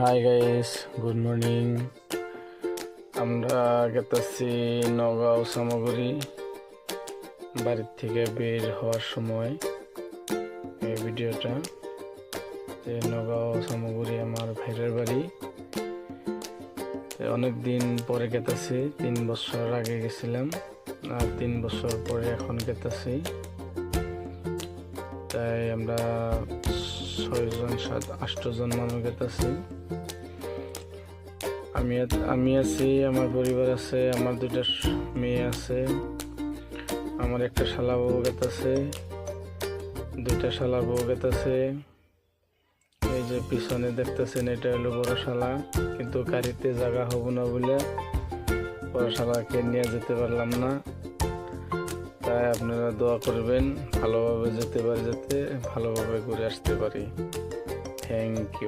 Hi guys, good morning. আমরা গেতাছি নগাঁও সামগ্রী। বাড়ির থেকে বের হওয়ার সময় এই ভিডিওটা। নগাঁও সামগ্রী আমার ভাইয়ের বাড়ি। অনেক দিন পরে গেতাছি, 3 বছর আগে গেছিলাম আর 3 বছর পরে এখন গেতাছি। তাই আমরা 6-7-8 জন মানুষ গেতাছি। আমি আছি, আমার পরিবার আছে, আমার 2টা মেয়ে আছে, আমার একটা শালা বউ গেতাছে, 2টা শালা বউ গেতাছে। এই যে পিছনে দেখতেছেন, এটা হলো বড় শালা, কিন্তু গাড়িতে জায়গা হবো না বলে বড় শালাকে নিয়ে যেতে পারলাম না। তাই আপনারা দোয়া করবেন ভালোভাবে যেতে পারি, যাতে ভালোভাবে ঘুরে আসতে পারি। Thank you.